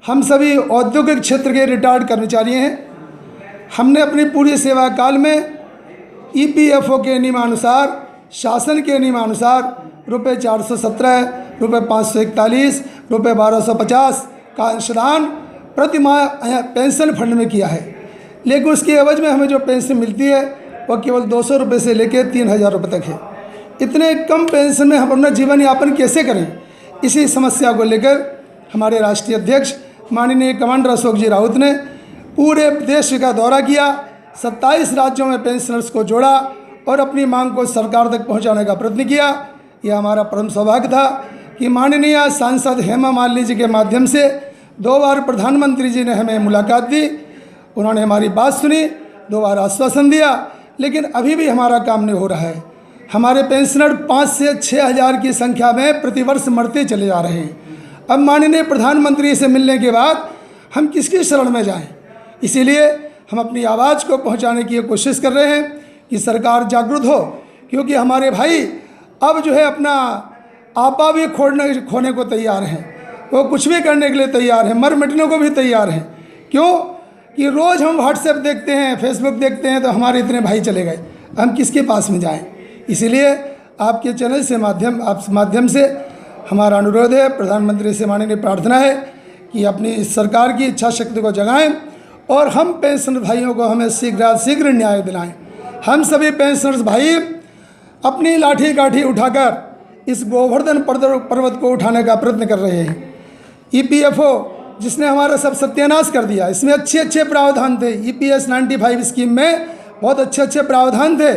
हम सभी औद्योगिक क्षेत्र के रिटायर्ड कर्मचारी हैं। हमने अपनी पूरी सेवा काल में EPFO के नियमानुसार, शासन के नियमानुसार रुपये 417, रुपये 541, रुपये 1250 का अंशदान प्रति माह पेंशन फंड में किया है। लेकिन उसके एवज में हमें जो पेंशन मिलती है वह केवल 200 रुपये से लेकर 3000 रुपये तक है। इतने कम पेंशन में हम अपना जीवन यापन कैसे करें? इसी समस्या को लेकर हमारे राष्ट्रीय अध्यक्ष माननीय कमांडर अशोक जी राउत ने पूरे देश का दौरा किया, 27 राज्यों में पेंशनर्स को जोड़ा और अपनी मांग को सरकार तक पहुंचाने का प्रयत्न किया। यह हमारा परम सौभाग्य था कि माननीय सांसद हेमा मालिनी जी के माध्यम से 2 बार प्रधानमंत्री जी ने हमें मुलाकात दी। उन्होंने हमारी बात सुनी, 2 बार आश्वासन दिया, लेकिन अभी भी हमारा काम नहीं हो रहा है। हमारे पेंशनर 5 से 6 हज़ार की संख्या में प्रतिवर्ष मरते चले जा रहे हैं। अब माननीय प्रधानमंत्री से मिलने के बाद हम किसकी शरण में जाएं? इसीलिए हम अपनी आवाज़ को पहुंचाने की कोशिश कर रहे हैं कि सरकार जागरूक हो, क्योंकि हमारे भाई अब जो है अपना आपा भी खोने को तैयार हैं। वो कुछ भी करने के लिए तैयार हैं, मर मिटने को भी तैयार हैं। क्यों कि रोज़ हम व्हाट्सएप देखते हैं, फेसबुक देखते हैं तो हमारे इतने भाई चले गए, हम किसके पास में जाएं? इसीलिए आपके चैनल से माध्यम से हमारा अनुरोध है, प्रधानमंत्री से माननीय प्रार्थना है कि अपनी सरकार की इच्छा शक्ति को जगाएं और हम पेंशनर भाइयों को हमें शीघ्र न्याय दिलाएं। हम सभी पेंशनर्स भाई अपनी लाठी काठी उठाकर इस गोवर्धन पर्वत को उठाने का प्रयत्न कर रहे हैं। EPFO जिसने हमारा सब सत्यानाश कर दिया, इसमें अच्छे प्रावधान थे। EPS 95 स्कीम में बहुत अच्छे प्रावधान थे।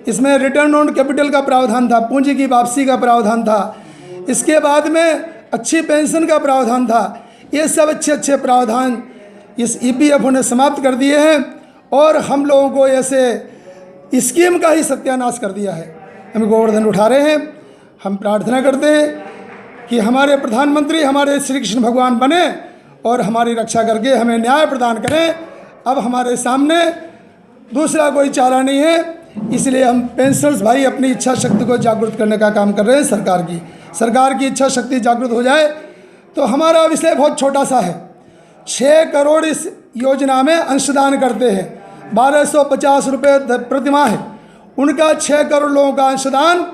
इसमें रिटर्न ऑन कैपिटल का प्रावधान था, पूंजी की वापसी का प्रावधान था, इसके बाद में अच्छी पेंशन का प्रावधान था। ये सब अच्छे प्रावधान इस EPFO ने समाप्त कर दिए हैं और हम लोगों को ऐसे स्कीम का ही सत्यानाश कर दिया है। हम गोवर्धन उठा रहे हैं। हम प्रार्थना करते हैं कि हमारे प्रधानमंत्री हमारे श्री कृष्ण भगवान बने और हमारी रक्षा करके हमें न्याय प्रदान करें। अब हमारे सामने दूसरा कोई चारा नहीं है, इसलिए हम पेंशनर्स भाई अपनी इच्छा शक्ति को जागरूक करने का काम कर रहे हैं। सरकार की इच्छा शक्ति जागरूक हो जाए तो हमारा विषय बहुत छोटा सा है। 6 करोड़ इस योजना में अंशदान करते हैं, 1250 रुपये प्रति माह है। उनका 6 करोड़ लोगों का अंशदान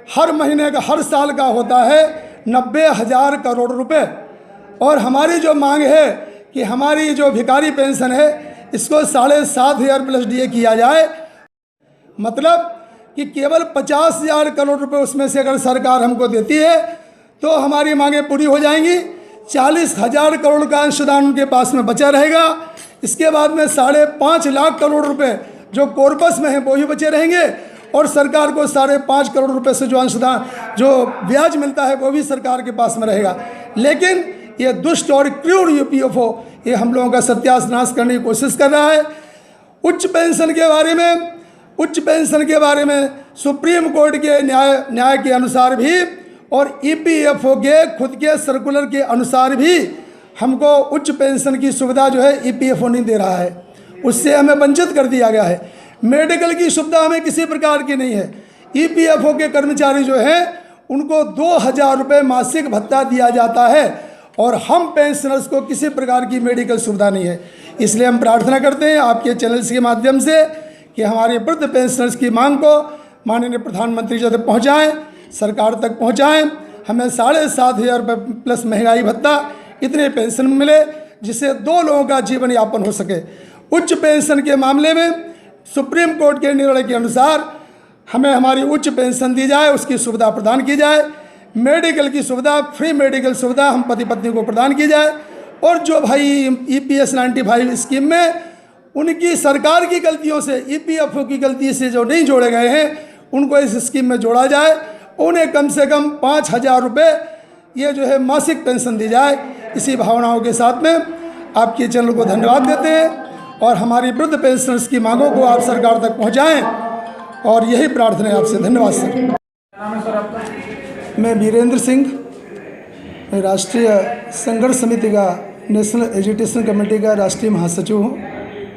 हर महीने का, हर साल का होता है 90,000 करोड़ रुपए। और हमारी जो मांग है कि हमारी जो भिखारी पेंशन है इसको 7,500 प्लस DA किया जाए। मतलब कि केवल 50,000 करोड़ रुपए उसमें से अगर सरकार हमको देती है तो हमारी मांगें पूरी हो जाएंगी। 40,000 करोड़ का अंशदान उनके पास में बचा रहेगा। इसके बाद में 5.5 लाख करोड़ रुपए जो कॉर्पस में है वो ही बचे रहेंगे और सरकार को 5.5 करोड़ रुपए से जो अंशदान, जो ब्याज मिलता है वो भी सरकार के पास में रहेगा। लेकिन ये दुष्ट और क्रूर EPFO ये हम लोगों का सत्यानाश करने की कोशिश कर रहा है। उच्च पेंशन के बारे में सुप्रीम कोर्ट के न्याय के अनुसार भी और EPFO के खुद के सर्कुलर के अनुसार भी हमको उच्च पेंशन की सुविधा जो है EPFO नहीं दे रहा है, उससे हमें वंचित कर दिया गया है। मेडिकल की सुविधा हमें किसी प्रकार की नहीं है। EPFO के कर्मचारी जो हैं उनको 2,000 रुपये मासिक भत्ता दिया जाता है और हम पेंशनर्स को किसी प्रकार की मेडिकल सुविधा नहीं है। इसलिए हम प्रार्थना करते हैं आपके चैनल्स के माध्यम से कि हमारे वृद्ध पेंशनर्स की मांग को माननीय प्रधानमंत्री जी तक पहुँचाएँ, सरकार तक पहुँचाएँ। हमें 7,500 रुपये प्लस महंगाई भत्ता इतने पेंशन मिले जिससे 2 लोगों का जीवन यापन हो सके। उच्च पेंशन के मामले में सुप्रीम कोर्ट के निर्णय के अनुसार हमें हमारी उच्च पेंशन दी जाए, उसकी सुविधा प्रदान की जाए। मेडिकल की सुविधा, फ्री मेडिकल सुविधा हम पति पत्नी को प्रदान की जाए। और जो भाई EPS 95 स्कीम में उनकी सरकार की गलतियों से, EPFO की गलती से जो नहीं जोड़े गए हैं उनको इस स्कीम में जोड़ा जाए। उन्हें कम से कम 5,000 रुपये ये जो है मासिक पेंशन दी जाए। इसी भावनाओं के साथ में आपके चैनल को धन्यवाद देते हैं और हमारी वृद्ध पेंशनर्स की मांगों को आप सरकार तक पहुंचाएं और यही प्रार्थना है आपसे। धन्यवाद सर। मैं वीरेंद्र सिंह, राष्ट्रीय संघर्ष समिति का, नेशनल एजुकेशन कमेटी का राष्ट्रीय महासचिव हूँ।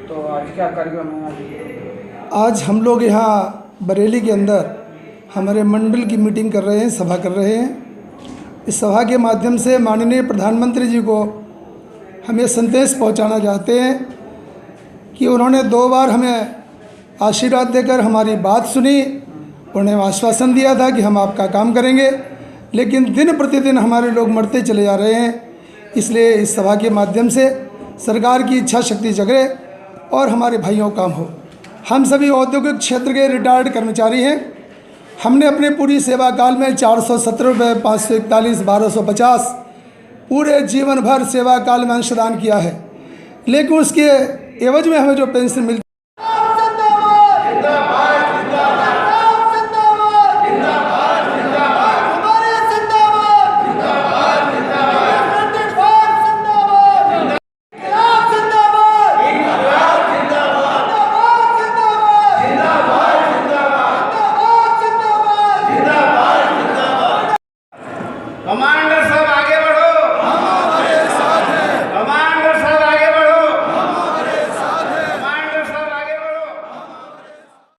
तो आज क्या कार्यक्रम है? आज हम लोग यहाँ बरेली के अंदर हमारे मंडल की मीटिंग कर रहे हैं, सभा कर रहे हैं। इस सभा के माध्यम से माननीय प्रधानमंत्री जी को हम ये संदेश पहुंचाना चाहते हैं कि उन्होंने 2 बार हमें आशीर्वाद देकर हमारी बात सुनी। उन्होंने आश्वासन दिया था कि हम आपका काम करेंगे, लेकिन दिन प्रतिदिन हमारे लोग मरते चले जा रहे हैं। इसलिए इस सभा के माध्यम से सरकार की इच्छा शक्ति जगे और हमारे भाइयों का काम हो। हम सभी औद्योगिक क्षेत्र के रिटायर्ड कर्मचारी हैं। हमने अपने पूरी सेवा काल में 470 रुपये, 541, 1250 पूरे जीवन भर सेवा काल में अंशदान किया है, लेकिन उसके एवज में हमें जो पेंशन मिलती कमांडर